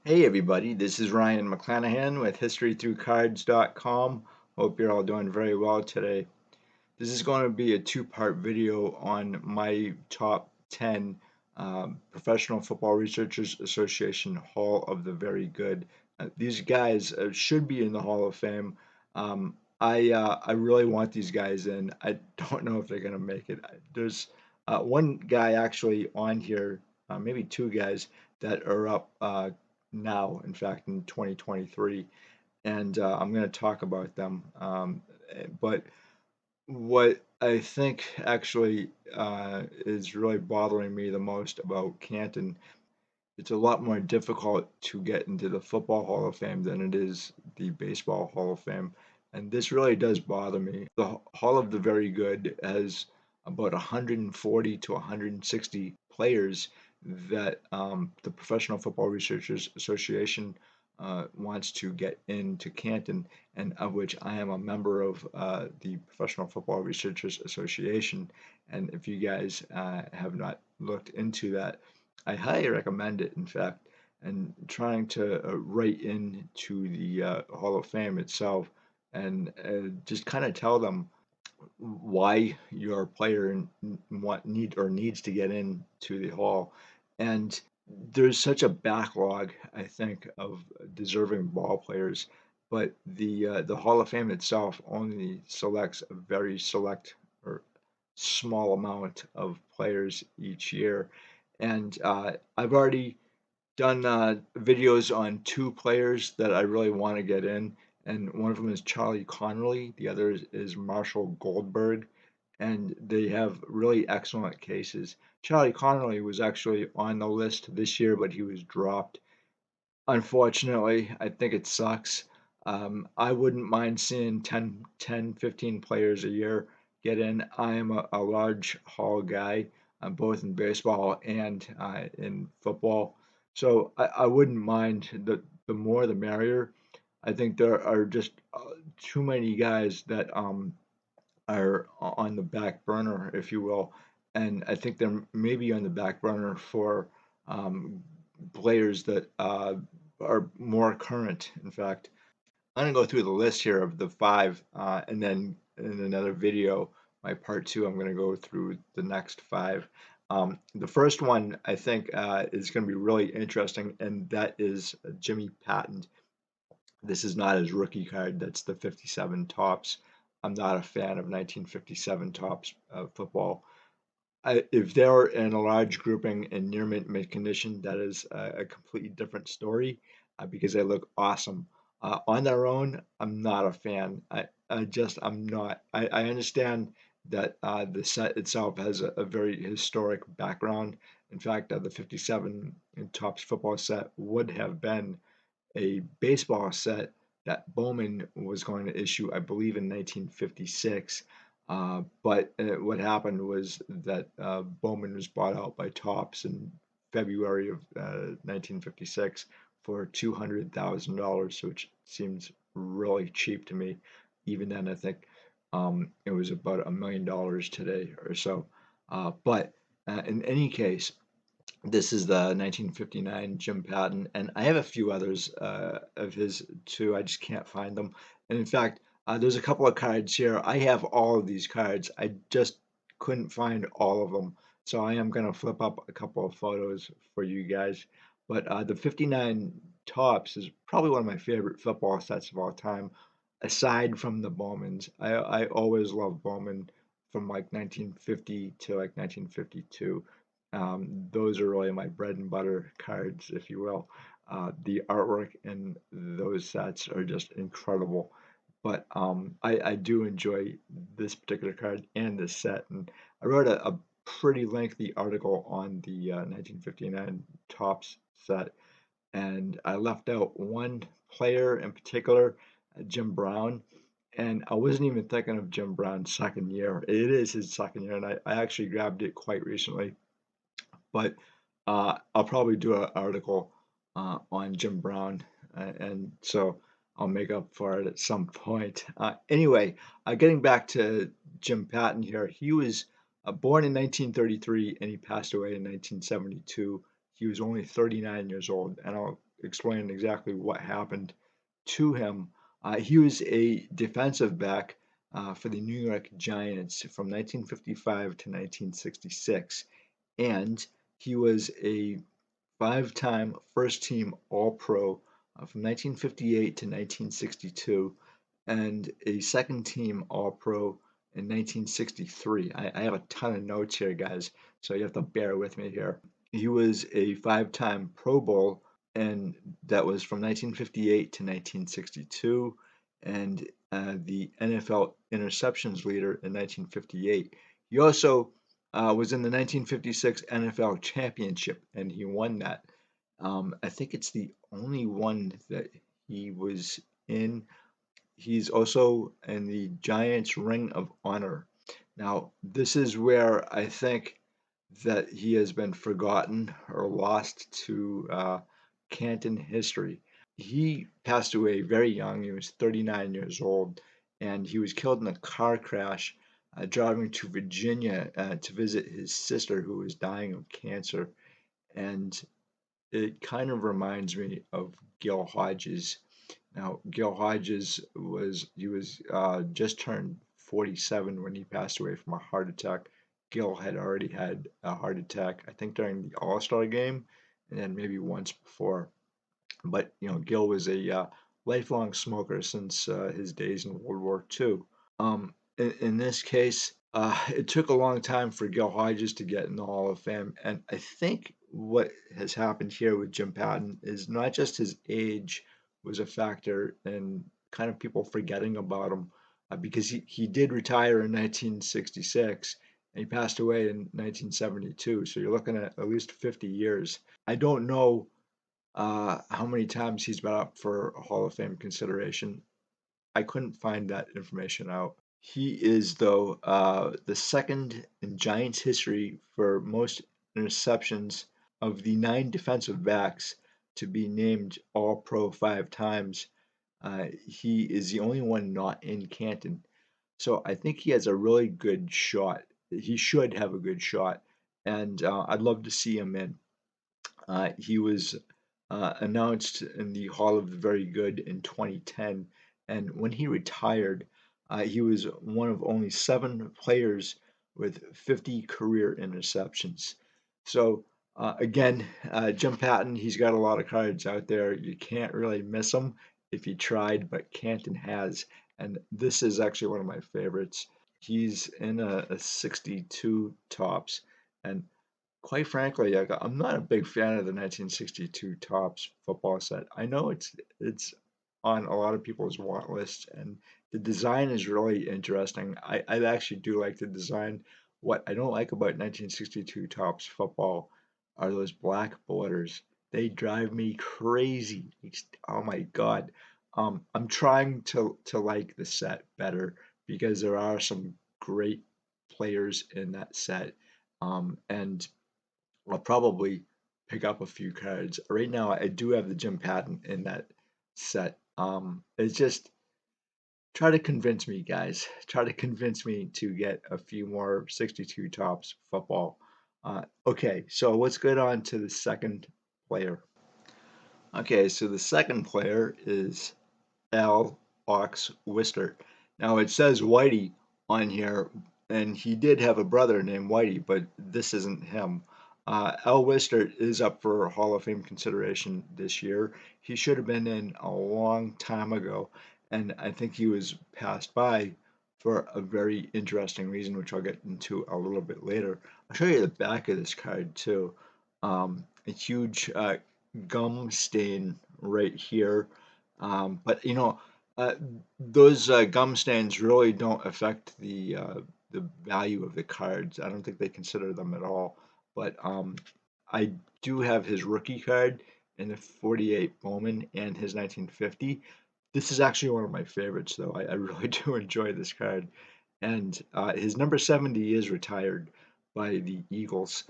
Hey everybody, this is Ryan McClanahan with historythroughcards.com. Hope you're all doing very well today. This is going to be a two-part video on my top 10 Professional Football Researchers Association Hall of the Very Good. These guys should be in the Hall of Fame. I really want these guys in. I don't know if they're going to make it. There's one guy actually on here, maybe two guys that are up now, in fact, in 2023, and I'm going to talk about them. But what I think actually is really bothering me the most about Canton, it's a lot more difficult to get into the Football Hall of Fame than it is the Baseball Hall of Fame. And this really does bother me. The Hall of the Very Good has about 140 to 160 players that the Professional Football Researchers Association wants to get into Canton, and of which I am a member of the Professional Football Researchers Association. And if you guys have not looked into that, I highly recommend it, in fact, and trying to write into the Hall of Fame itself and just kind of tell them why your player needs to get into the hall. And there's such a backlog, I think, of deserving ball players, but the Hall of Fame itself only selects a very select or small amount of players each year. And I've already done videos on two players that I really want to get in, and one of them is Charlie Connerly, the other is Marshall Goldberg, and they have really excellent cases. Charlie Connerly was actually on the list this year, but he was dropped. Unfortunately, I think it sucks. I wouldn't mind seeing 15 players a year get in. I am a large hall guy, both in baseball and in football. So I wouldn't mind. The more the merrier. I think there are just too many guys that are on the back burner, if you will. And I think they're maybe on the back burner for um, players that are more current. In fact, I'm going to go through the list here of the five, and then in another video, my part two, I'm going to go through the next five. The first one I think is going to be really interesting, and that is Jimmy Patton. This is not his rookie card. That's the 57 tops. I'm not a fan of 1957 tops football. If they're in a large grouping in near mint condition, that is a completely different story because they look awesome. On their own, I'm not a fan. I'm not. I understand that the set itself has a very historic background. In fact, the 57 tops football set would have been a baseball set that Bowman was going to issue, I believe, in 1956. But what happened was that Bowman was bought out by Topps in February of 1956 for $200,000, which seems really cheap to me. Even then, I think it was about $1 million today or so. But in any case, this is the 1959 Jim Patton, and I have a few others of his too. I just can't find them. And in fact, there's a couple of cards here. I have all of these cards. I just couldn't find all of them. So I am going to flip up a couple of photos for you guys. But the 59 tops is probably one of my favorite football sets of all time, aside from the Bowmans. I always loved Bowman from like 1950 to like 1952. Those are really my bread and butter cards, if you will. The artwork in those sets are just incredible. But I do enjoy this particular card and this set. And I wrote a pretty lengthy article on the 1959 Topps set. And I left out one player in particular, Jim Brown. And I wasn't even thinking of Jim Brown's second year. It is his second year, and I actually grabbed it quite recently. But I'll probably do an article on Jim Brown, and so I'll make up for it at some point. Anyway, getting back to Jim Patton here, he was born in 1933 and he passed away in 1972. He was only 39 years old, and I'll explain exactly what happened to him. He was a defensive back for the New York Giants from 1955 to 1966, and he was a five-time first-team All-Pro from 1958 to 1962, and a second-team All-Pro in 1963. I have a ton of notes here, guys, so you have to bear with me here. He was a five-time Pro Bowl, and that was from 1958 to 1962, and the NFL interceptions leader in 1958. He also was in the 1956 NFL Championship, and he won that. I think it's the only one that he was in. He's also in the Giants Ring of Honor. Now, this is where I think that he has been forgotten or lost to Canton history. He passed away very young. He was 39 years old, and he was killed in a car crash driving to Virginia to visit his sister who was dying of cancer. And it kind of reminds me of Gil Hodges. Now, Gil Hodges was just turned 47 when he passed away from a heart attack. Gil had already had a heart attack, I think, during the All-Star game, and then maybe once before. But Gil was a lifelong smoker since his days in World War II. In this case, it took a long time for Gil Hodges to get in the Hall of Fame, and I think what has happened here with Jim Patton is not just his age was a factor in kind of people forgetting about him, because he did retire in 1966 and he passed away in 1972. So you're looking at least 50 years. I don't know how many times he's been up for a Hall of Fame consideration. I couldn't find that information out. He is, though, the second in Giants history for most interceptions of the nine defensive backs to be named All Pro five times. He is the only one not in Canton. So I think he has a really good shot. He should have a good shot. And I'd love to see him in. He was announced in the Hall of the Very Good in 2010, and when he retired, he was one of only seven players with 50 career interceptions. So again, Jim Patton, he's got a lot of cards out there. You can't really miss him if you tried, but Canton has, and this is actually one of my favorites. He's in a 62 tops, and quite frankly, I'm not a big fan of the 1962 Topps football set. I know it's on a lot of people's want lists, and the design is really interesting. I actually do like the design. What I don't like about 1962 Topps football are those black borders. They drive me crazy. Oh my God. I'm trying to like the set better because there are some great players in that set. And I'll probably pick up a few cards. Right now, I do have the Jim Patton in that set. It's just try to convince me, guys. Try to convince me to get a few more 62 tops football. Okay, so let's get on to the second player. Okay, so the second player is Al Ox Wister. Now it says Whitey on here, and he did have a brother named Whitey, but this isn't him. Al Wister is up for Hall of Fame consideration this year. He should have been in a long time ago, and I think he was passed by for a very interesting reason, which I'll get into a little bit later. I'll show you the back of this card too. A huge gum stain right here. But uh, those gum stains really don't affect the value of the cards. I don't think they consider them at all. But I do have his rookie card in the 48 Bowman and his 1950. This is actually one of my favorites, though. I really do enjoy this card. And his number 70 is retired by the Eagles.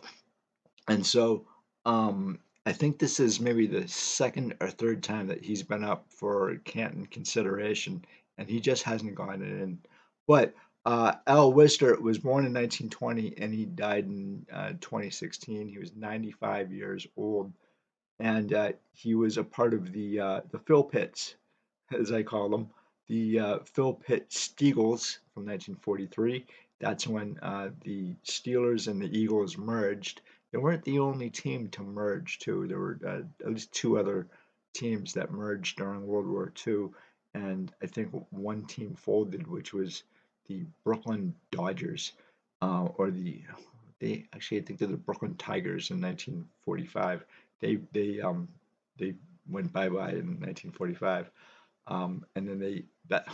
And so I think this is maybe the second or third time that he's been up for Canton consideration, and he just hasn't gotten it in. But Al Wister was born in 1920 and he died in 2016. He was 95 years old. and he was a part of the Phil Pitts, as I call them, the Phil Pitt Steagles from 1943. That's when the Steelers and the Eagles merged. They weren't the only team to merge, too. There were at least two other teams that merged during World War II, and I think one team folded, which was the Brooklyn Dodgers, or they actually, I think they're the Brooklyn Tigers in 1945. They went bye-bye in 1945. And then that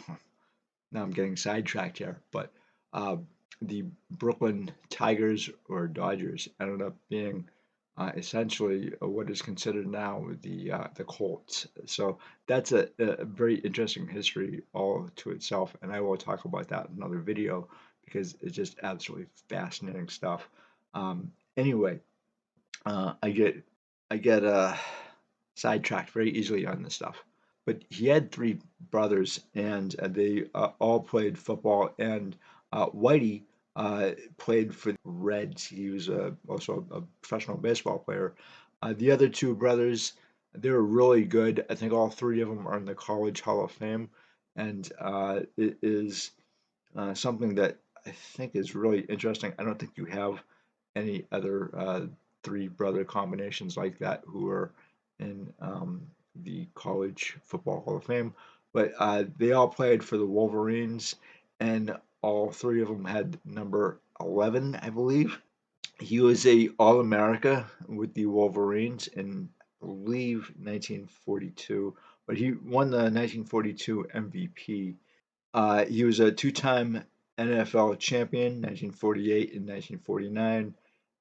now I'm getting sidetracked here, but uh, the Brooklyn Tigers or Dodgers ended up being essentially what is considered now the Colts. So that's a very interesting history all to itself, and I will talk about that in another video because it's just absolutely fascinating stuff. Anyway, I get sidetracked very easily on this stuff. But he had three brothers, and they all played football. And Whitey played for the Reds. He was also a professional baseball player. The other two brothers, they were really good. I think all three of them are in the College Hall of Fame, and it is something that I think is really interesting. I don't think you have any other three brother combinations like that who are in the College Football Hall of Fame. But they all played for the Wolverines, and all three of them had number 11, I believe. He was a All-America with the Wolverines in, I believe, 1942, but he won the 1942 MVP. He was a two-time NFL champion, 1948 and 1949,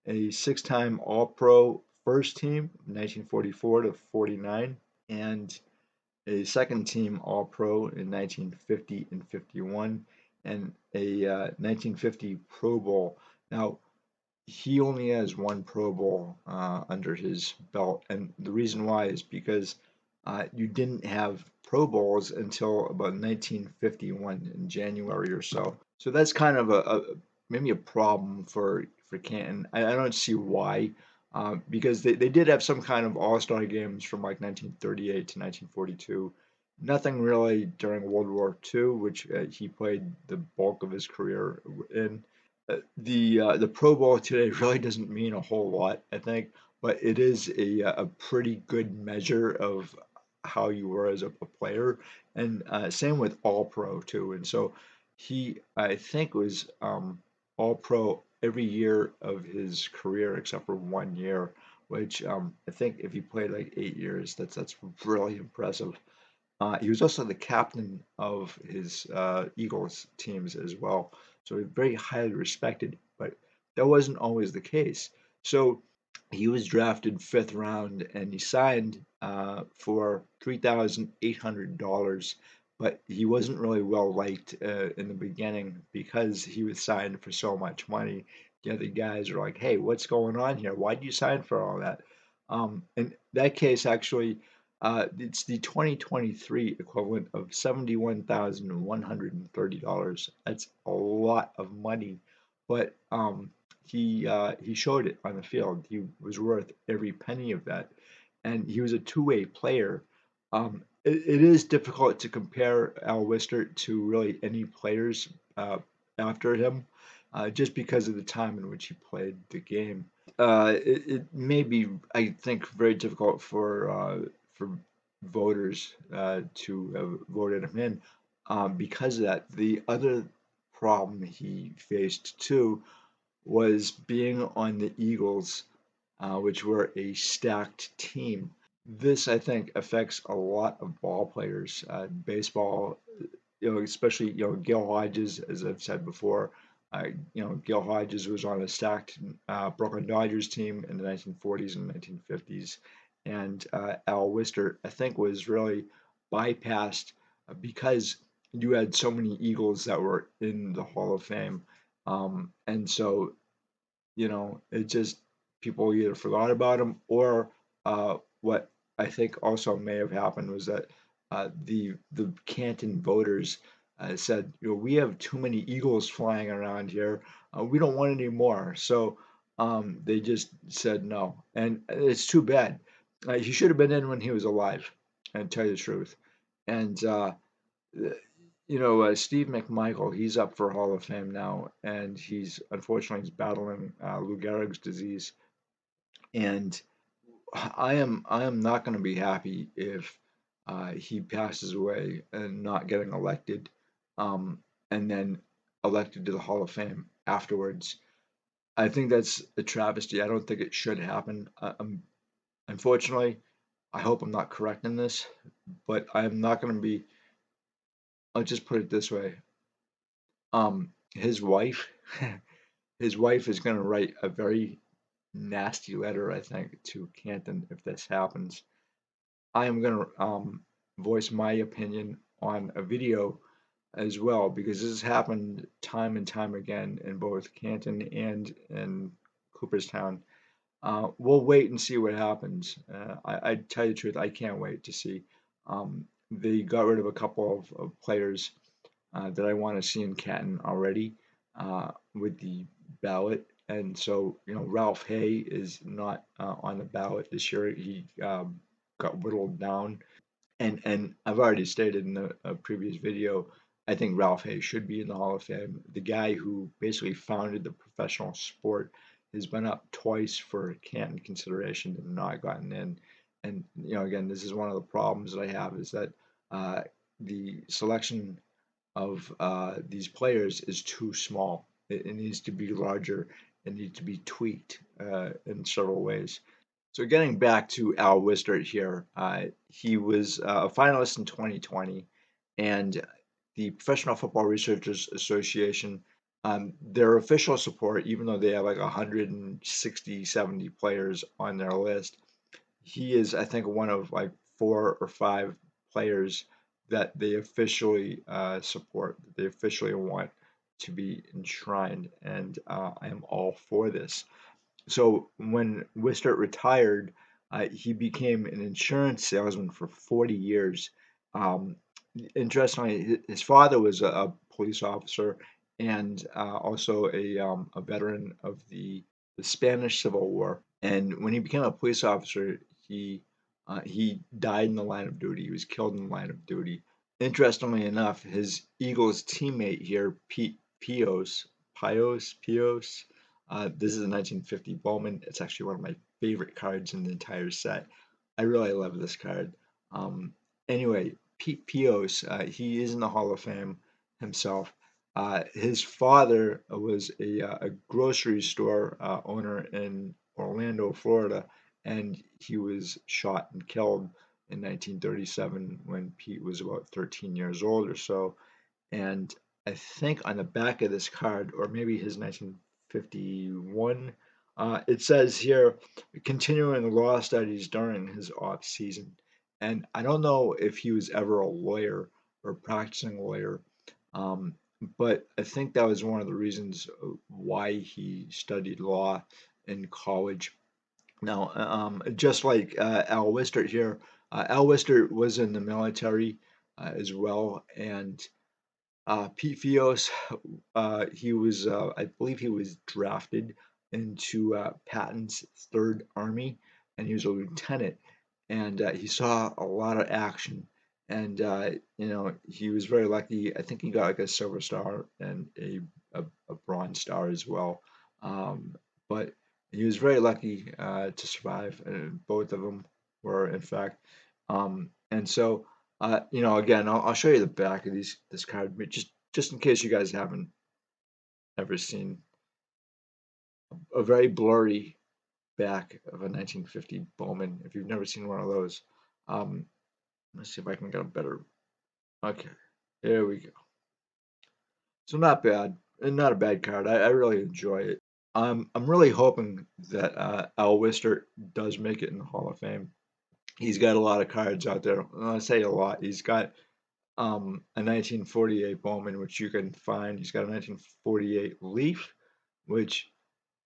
a six-time All-Pro first team, 1944 to 49, and a second team All-Pro in 1950 and 51, and a 1950 Pro Bowl. Now, he only has one Pro Bowl under his belt, and the reason why is because you didn't have Pro Bowls until about 1951 in January or so. So that's kind of a maybe a problem for Canton. I don't see why, because they did have some kind of All-Star games from like 1938 to 1942. Nothing really during World War II, which he played the bulk of his career in. The Pro Bowl today really doesn't mean a whole lot, I think, but it is a pretty good measure of how you were as a player, and same with All Pro too. And so he, I think, was All Pro every year of his career except for 1 year, which I think if he played like 8 years, that's really impressive. He was also the captain of his Eagles teams as well, so very highly respected. But that wasn't always the case. So he was drafted fifth round, and he signed for $3,800. But he wasn't really well liked in the beginning because he was signed for so much money. The other guys are like, "Hey, what's going on here? Why did you sign for all that?" In that case, actually, it's the 2023 equivalent of $71,130. That's a lot of money, but he showed it on the field. He was worth every penny of that, and he was a two-way player. It is difficult to compare Al Wistert to really any players after him, just because of the time in which he played the game. It may be, I think, very difficult for voters to have voted him in because of that. The other problem he faced too was being on the Eagles, which were a stacked team. This, I think, affects a lot of ball players. Baseball, especially Gil Hodges, as I've said before. Gil Hodges was on a stacked Brooklyn Dodgers team in the 1940s and 1950s, and Al Wistert, I think, was really bypassed because you had so many Eagles that were in the Hall of Fame, and so it just people either forgot about him or what I think also may have happened was that the Canton voters said, we have too many eagles flying around here. We don't want any more. So they just said no, and it's too bad. He should have been in when he was alive, and tell you the truth. And Steve McMichael, he's up for Hall of Fame now, and he's battling Lou Gehrig's disease. And I am not going to be happy if he passes away and not getting elected, um, and then elected to the Hall of Fame afterwards. I think that's a travesty. I don't think it should happen. Unfortunately, I hope I'm not correct in this, but I'm not going to be. I'll just put it this way. His wife, his wife is going to write a very nasty letter, I think, to Canton if this happens. I am going to voice my opinion on a video as well because this has happened time and time again in both Canton and in Cooperstown. We'll wait and see what happens. I tell you the truth, I can't wait to see. They got rid of a couple of players that I want to see in Canton already with the ballot. And so, Ralph Hay is not on the ballot this year. He got whittled down. And I've already stated in a previous video, I think Ralph Hay should be in the Hall of Fame. The guy who basically founded the professional sport has been up twice for Canton consideration and not gotten in. And again, this is one of the problems that I have is that the selection of these players is too small. It needs to be larger. It needs to be tweaked in several ways. So getting back to Al Wistert here, he was a finalist in 2020, and the Professional Football Researchers Association, their official support, even though they have like 160, 70 players on their list, he is, I think, one of like 4 or 5 players that they officially support, that they officially want to be enshrined, and I am all for this. So when Wistert retired, he became an insurance salesman for 40 years. Um, Interestingly, his father was a police officer and also a veteran of the Spanish Civil War. And when he became a police officer, he died in the line of duty. He was killed in the line of duty. Interestingly enough, his Eagles teammate here, Pios, this is a 1950 Bowman. It's actually one of my favorite cards in the entire set. I really love this card. Anyway, Pios, he is in the Hall of Fame himself. His father was a grocery store owner in Orlando, Florida, and he was shot and killed in 1937 when Pete was about 13 years old or so. And I think on the back of this card, or maybe his 1951, it says here, continuing law studies during his off season. And I don't know if he was ever a lawyer or practicing lawyer, um, but I think that was one of the reasons why he studied law in college. Now, just like Al Wistert here, Al Wistert was in the military as well, and Pete Fios, I believe he was drafted into Patton's Third Army, and he was a lieutenant, and he saw a lot of action, and he was very lucky. I think he got like a Silver Star and a Bronze Star as well, but he was very lucky to survive, and both of them were, in fact, and so. Again, I'll show you the back of this card, but just in case you guys haven't ever seen a very blurry back of a 1950 Bowman. If you've never seen one of those, um, let's see if I can get a better. Okay, there we go. So not bad, and not a bad card. I really enjoy it. I'm really hoping that Al Wistert does make it in the Hall of Fame. He's got a lot of cards out there. I say a lot. He's got a 1948 Bowman, which you can find. He's got a 1948 Leaf, which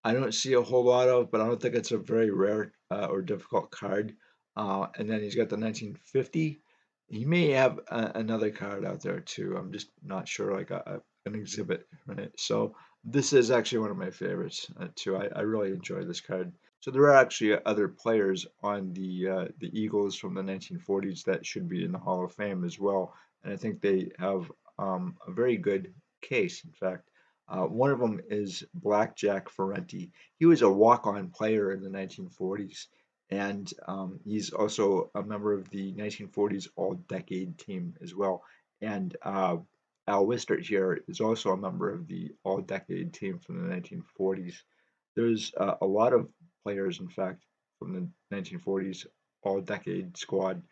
I don't see a whole lot of, but I don't think it's a very rare or difficult card. And then he's got the 1950. He may have another card out there too. I'm just not sure, like an exhibit, right? So this is actually one of my favorites too. I really enjoy this card. So there are actually other players on the Eagles from the 1940s that should be in the Hall of Fame as well, and I think they have a very good case. In fact, one of them is Blackjack Ferrenti. He was a walk-on player in the 1940s, and he's also a member of the 1940s All-Decade team as well. And Al Wistert here is also a member of the All-Decade team from the 1940s. There's a lot of players, in fact, from the 1940s All-Decade squad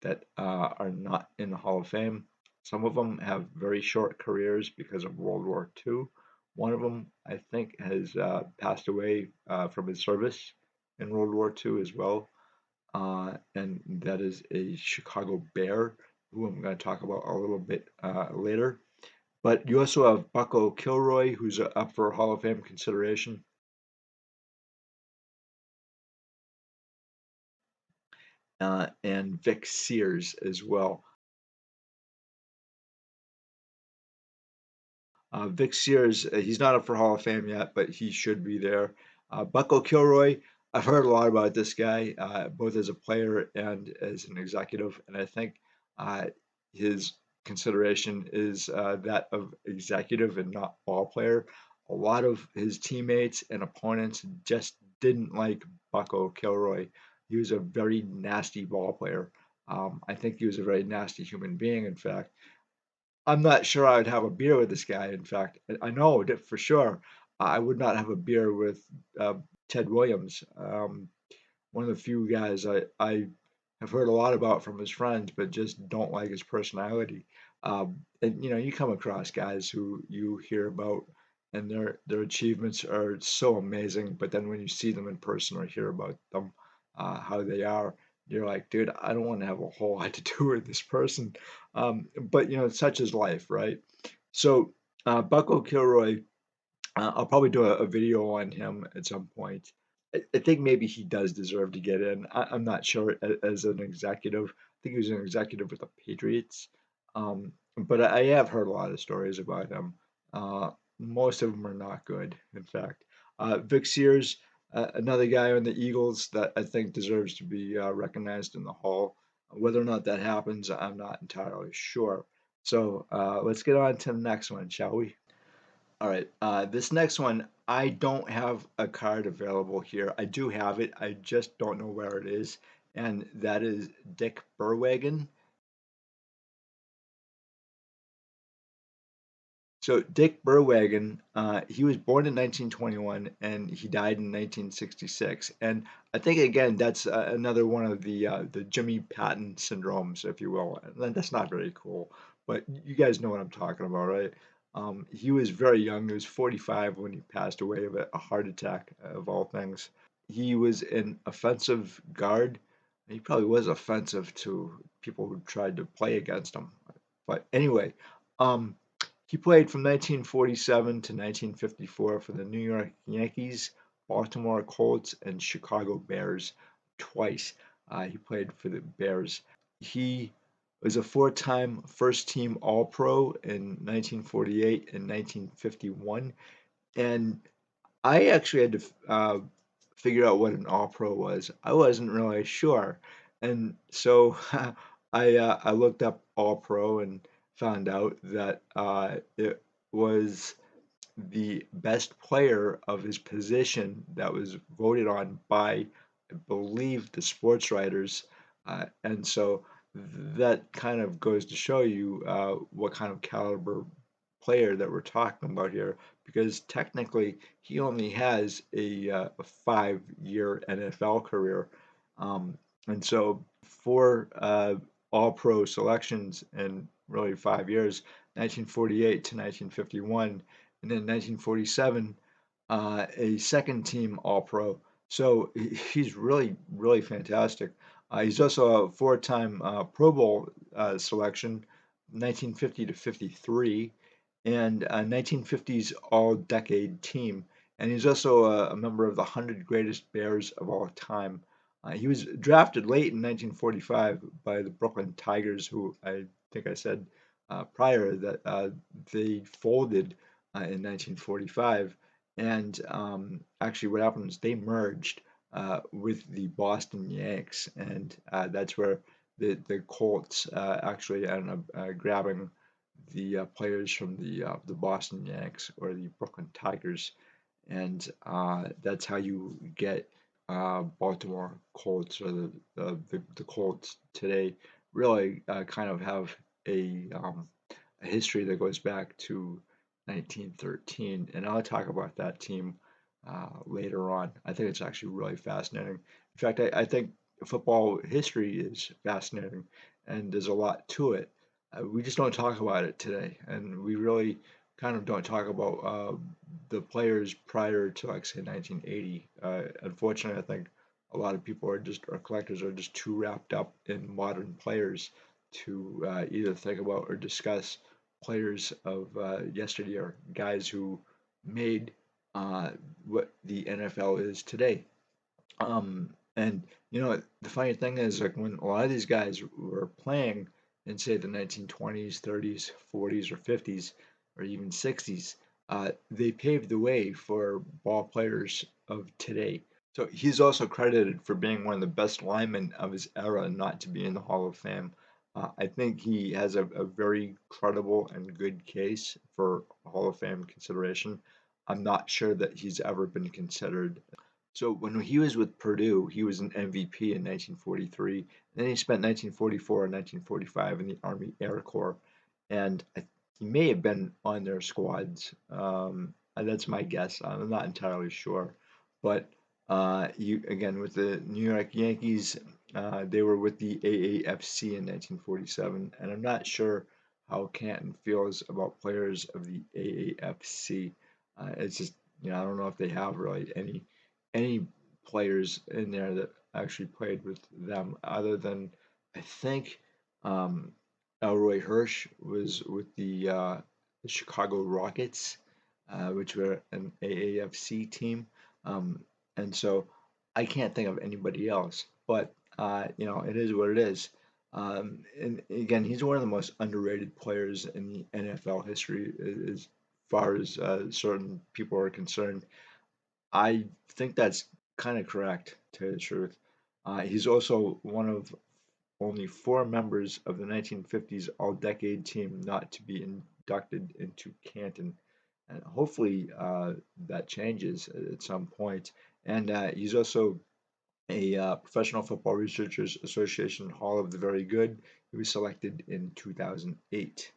that are not in the Hall of Fame. Some of them have very short careers because of World War II. One of them, I think, has passed away from his service in World War II as well, and that is a Chicago Bear, who I'm going to talk about a little bit later. But you also have Bucko Kilroy, who's up for Hall of Fame consideration. And Vic Sears as well. Vic Sears, he's not up for Hall of Fame yet, but he should be there. Bucko Kilroy, I've heard a lot about this guy, both as a player and as an executive, and I think uh, his consideration is that of executive and not ball player. A lot of his teammates and opponents just didn't like Bucko Kilroy. He was a very nasty ball player. I think he was a very nasty human being, in fact. I'm not sure I would have a beer with this guy. In fact, I know that for sure I would not have a beer with uh, Ted Williams. One of the few guys I have heard a lot about from his friends, but just don't like his personality. And you know, you come across guys who you hear about, and their achievements are so amazing, but then when you see them in person or hear about them, how they are, you're like, dude, I don't want to have a whole lot to do with this person. But you know, such is life, right? So Bucko Kilroy, I'll probably do a video on him at some point. I think maybe he does deserve to get in. I'm not sure as an executive. I think he was an executive with the Patriots. But I have heard a lot of stories about him. Uh, Most of them are not good, in fact. Vic Sears, another guy on the Eagles that I think deserves to be recognized in the Hall. Whether or not that happens, I'm not entirely sure. So let's get on to the next one, shall we? All right, this next one, I don't have a card available here. I do have it, I just don't know where it is, and that is Dick Berwagen. So Dick Berwagen, he was born in 1921 and he died in 1966. And I think again that's another one of the Jimmy Patton syndromes, if you will. And that's not very cool, but you guys know what I'm talking about, right? He was very young. He was 45 when he passed away of a heart attack, of all things. He was an offensive guard. He probably was offensive to people who tried to play against him. But anyway, um, he played from 1947 to 1954 for the New York Yankees, Baltimore Colts, and Chicago Bears twice. He played for the Bears. He was a four-time first-team All-Pro in 1948 and 1951. And I actually had to figure out what an All-Pro was. I wasn't really sure. And so I looked up All-Pro and found out that it was the best player of his position that was voted on by, I believe, the sports writers. And so that kind of goes to show you what kind of caliber player that we're talking about here, because technically he only has a 5-year NFL career. And so four all-pro selections in really 5 years, 1948 to 1951, and then 1947, a second team All-Pro. So he's really, really fantastic. He's also a four-time Pro Bowl selection, 1950 to 53, and a 1950s All-Decade team. And he's also a member of the 100 Greatest Bears of All Time. He was drafted late in 1945 by the Brooklyn Tigers, who I think I said prior that they folded in 1945. And actually, what happened was they merged. with the Boston Yanks, and that's where the Colts actually ended up grabbing the players from the Boston Yanks or the Brooklyn Tigers, and that's how you get Baltimore Colts or the Colts today. Really kind of have a history that goes back to 1913, and I'll talk about that team later on. I think it's actually really fascinating. In fact, I think football history is fascinating, and there's a lot to it. We just don't talk about it today, and we really kind of don't talk about the players prior to, like, say, 1980. Unfortunately, I think a lot of people our collectors are just too wrapped up in modern players to either think about or discuss players of yesteryear, guys who made uh, what the NFL is today. And the funny thing is, like, when a lot of these guys were playing in, say, the 1920s, 30s, 40s, or 50s, or even 60s, they paved the way for ball players of today. So he's also credited for being one of the best linemen of his era not to be in the Hall of Fame. I think he has a very credible and good case for Hall of Fame consideration. I'm not sure that he's ever been considered. So when he was with Purdue, he was an MVP in 1943. Then he spent 1944 and 1945 in the Army Air Corps, and he may have been on their squads. And that's my guess. I'm not entirely sure, but you again with the New York Yankees, they were with the AAFC in 1947, and I'm not sure how Canton feels about players of the AAFC. It's just I don't know if they have really any players in there that actually played with them other than I think um, Elroy Hirsch was with the Chicago Rockets, which were an AAFC team, um, and so I can't think of anybody else. But it is what it is. And again, he's one of the most underrated players in the NFL history as far as certain people are concerned. I think that's kind of correct, to tell you the truth. He's also one of only four members of the 1950s All-Decade team not to be inducted into Canton. And hopefully that changes at some point. And he's also a Professional Football Researchers Association Hall of the Very Good. He was selected in 2008.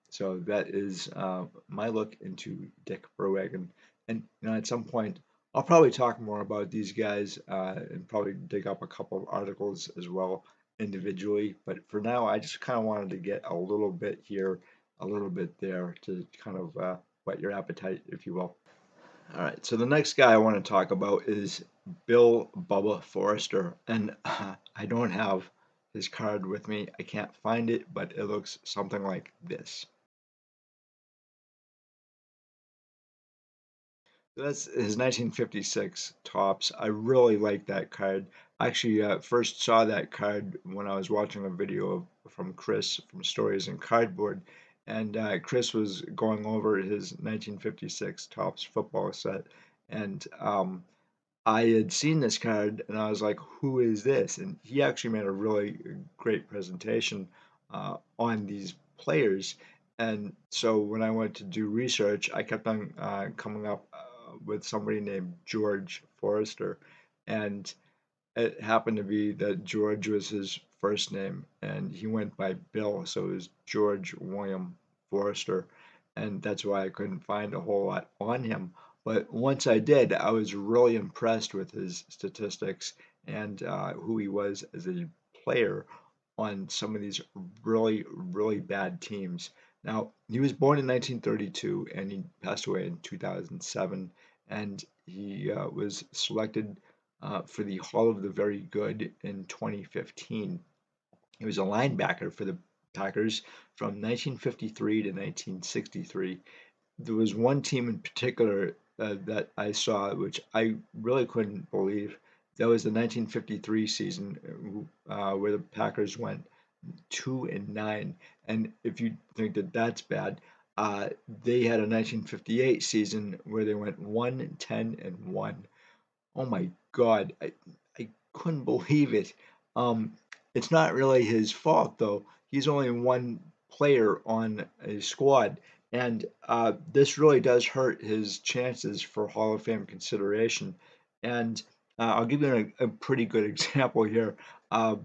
So that is my look into Dick Berwagen. And at some point, I'll probably talk more about these guys and probably dig up a couple of articles as well individually. But for now, I just kind of wanted to get a little bit here, a little bit there to kind of whet your appetite, if you will. All right, so the next guy I want to talk about is Bill Bubba Forrester. And I don't have his card with me. I can't find it, but it looks something like this. That's his 1956 Topps. I really like that card. I actually first saw that card when I was watching a video from Chris from Stories in Cardboard, and Chris was going over his 1956 Topps football set, and I had seen this card and I was like, who is this? And he actually made a really great presentation on these players. And so when I went to do research, I kept on coming up with somebody named George Forrester. And it happened to be that George was his first name and he went by Bill. So it was George William Forrester. And that's why I couldn't find a whole lot on him. But once I did, I was really impressed with his statistics and who he was as a player on some of these really, really bad teams. Now, he was born in 1932 and he passed away in 2007. And he was selected for the Hall of the Very Good in 2015. He was a linebacker for the Packers from 1953 to 1963. There was one team in particular that I saw, which I really couldn't believe. That was the 1953 season, where the Packers went 2-9. And if you think that that's bad, they had a 1958 season where they went 1-10-1. Oh my God, I couldn't believe it. Um, it's not really his fault though. He's only one player on a squad, and this really does hurt his chances for Hall of Fame consideration. And I'll give you a pretty good example here. Uh,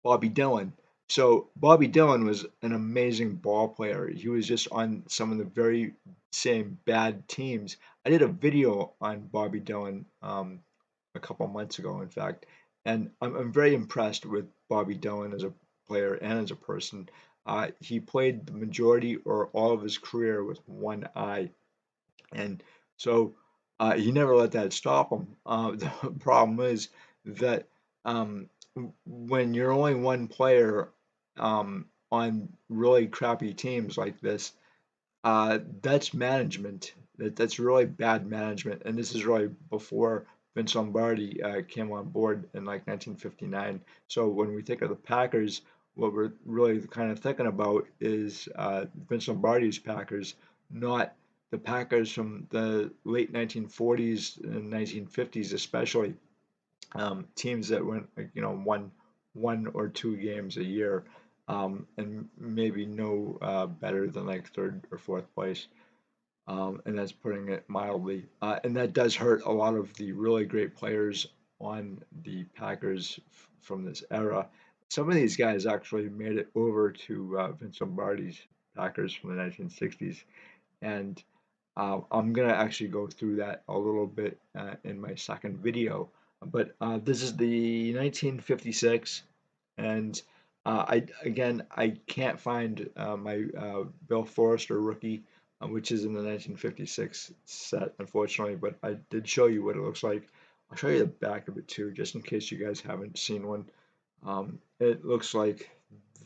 Bobby Dillon. So Bobby Dillon was an amazing ball player. He was just on some of the very same bad teams. I did a video on Bobby Dillon a couple months ago, in fact, and I'm very impressed with Bobby Dillon as a player and as a person. He played the majority or all of his career with one eye, and so he never let that stop him. The problem is that when you're only one player on really crappy teams like this, that's management. That's really bad management, and this is really before Vince Lombardi came on board in like 1959. So when we think of the Packers, what we're really kind of thinking about is Vince Lombardi's Packers, not the Packers from the late 1940s and 1950s, especially teams that went one or two games a year, and maybe no better than like third or fourth place, and that's putting it mildly. And that does hurt a lot of the really great players on the Packers from this era. Some of these guys actually made it over to Vince Lombardi's Packers from the 1960s, and I'm gonna actually go through that a little bit in my second video. But this is the 1956, and I can't find my Bill Forrester rookie, which is in the 1956 set, unfortunately. But I did show you what it looks like. I'll show you the back of it too, just in case you guys haven't seen one. It looks like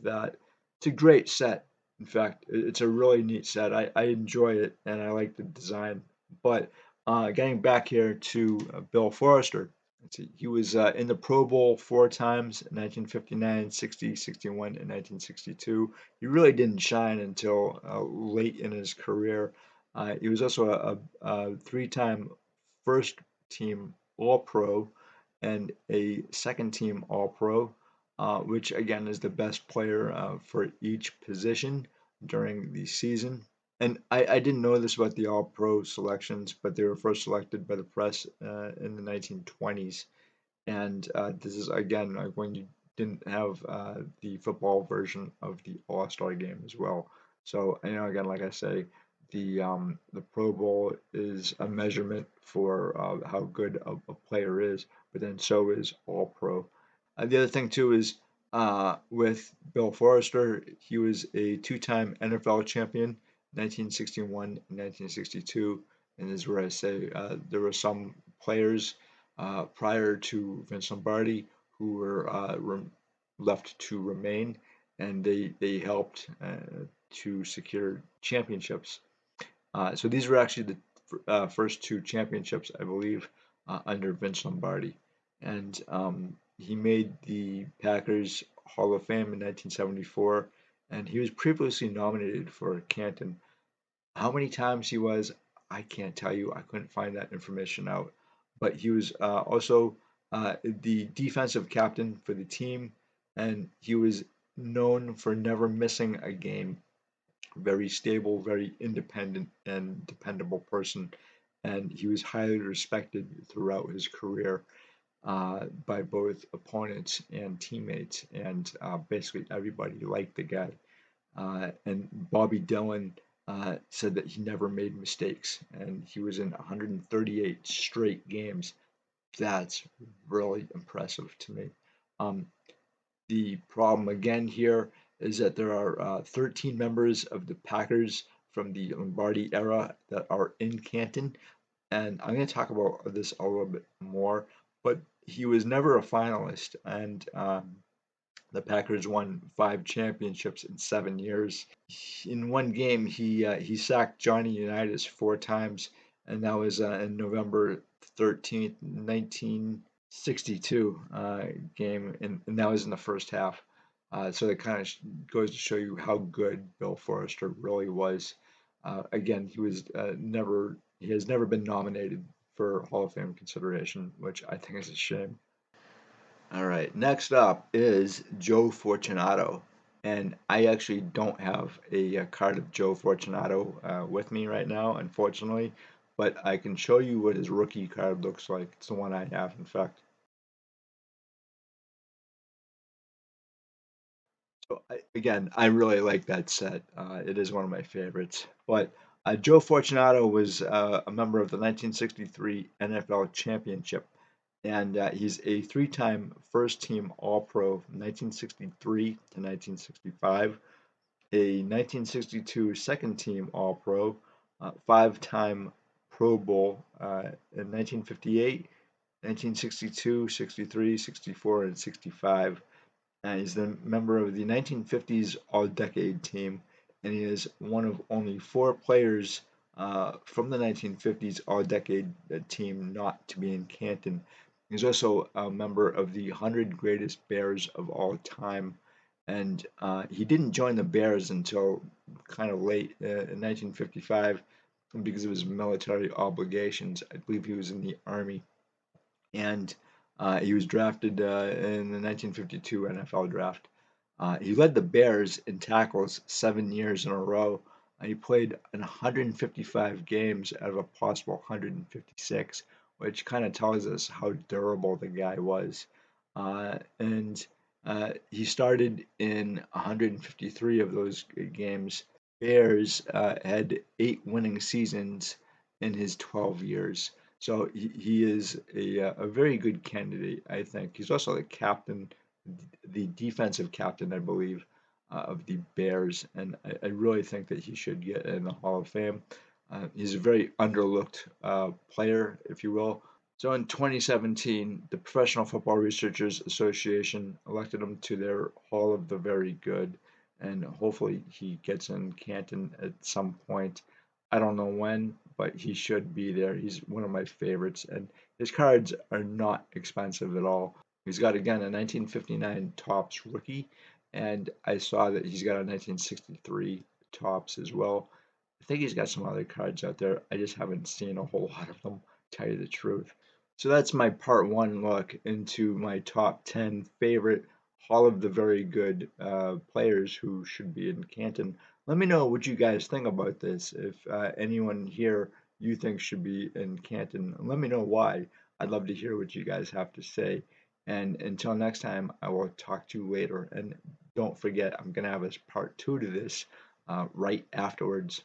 that. It's a great set. In fact, it's a really neat set. I enjoy it and I like the design. But getting back here to Bill Forrester, let's see, he was in the Pro Bowl four times in 1959, 60, 61, and 1962. He really didn't shine until late in his career. He was also a three-time first team All Pro and a second team All Pro, which again is the best player for each position during the season. And I didn't know this about the All Pro selections, but they were first selected by the press in the 1920s. And this is again like when you didn't have the football version of the All-Star game as well. So again, like I say, the Pro Bowl is a measurement for how good a player is, but then so is All Pro. The other thing too is with Bill Forrester, he was a two-time NFL champion, 1961 and 1962. And this is where I say there were some players prior to Vince Lombardi who were left to remain, and they helped to secure championships. So these were actually the first two championships, I believe, under Vince Lombardi. And he made the Packers Hall of Fame in 1974, and he was previously nominated for Canton. How many times he was, I can't tell you. I couldn't find that information out. But he was also the defensive captain for the team, and he was known for never missing a game. Very stable, very independent, and dependable person. And he was highly respected throughout his career by both opponents and teammates, and basically everybody liked the guy. And Bobby Dillon said that he never made mistakes, and he was in 138 straight games. That's really impressive to me. Um, the problem again here is that there are 13 members of the Packers from the Lombardi era that are in Canton, and I'm going to talk about this a little bit more. But he was never a finalist, and the Packers won 5 championships in 7 years. In one game, he sacked Johnny Unitas 4 times, and that was in November 13th, 1962 game, and that was in the first half. So that kind of goes to show you how good Bill Forrester really was. Again, he has never been nominated for Hall of Fame consideration, which I think is a shame. All right, next up is Joe Fortunato. And I actually don't have a card of Joe Fortunato with me right now, unfortunately, but I can show you what his rookie card looks like. It's the one I have, in fact. So again, I really like that set. It is one of my favorites. But Joe Fortunato was a member of the 1963 NFL Championship, and he's a three-time first-team All-Pro from 1963 to 1965, a 1962 second-team All-Pro, five-time Pro Bowl in 1958, 1962, 63, 64, and 65. He's the member of the 1950s All-Decade team, and he is one of only four players from the 1950s All-Decade team not to be in Canton. He's also a member of the 100 Greatest Bears of All Time, and he didn't join the Bears until kind of late in 1955 because of his military obligations. I believe he was in the Army, and he was drafted in the 1952 NFL draft. He led the Bears in tackles 7 years in a row. He played in 155 games out of a possible 156, which kind of tells us how durable the guy was. And he started in 153 of those games. Bears had 8 winning seasons in his 12 years. So he is a very good candidate, I think. He's also the captain, the defensive captain, I believe, of the Bears, and I really think that he should get in the Hall of Fame. He's a very underlooked player, if you will. So in 2017, the Professional Football Researchers Association elected him to their Hall of the Very Good, and hopefully he gets in Canton at some point. I don't know when, but he should be there. He's one of my favorites, and his cards are not expensive at all. He's got, again, a 1959 Topps rookie, and I saw that he's got a 1963 Topps as well. I think he's got some other cards out there. I just haven't seen a whole lot of them, to tell you the truth. So that's my part one look into my top 10 favorite Hall of the Very Good players who should be in Canton. Let me know what you guys think about this. If anyone here you think should be in Canton, let me know why. I'd love to hear what you guys have to say. And until next time, I will talk to you later. And don't forget, I'm going to have a part two to this right afterwards.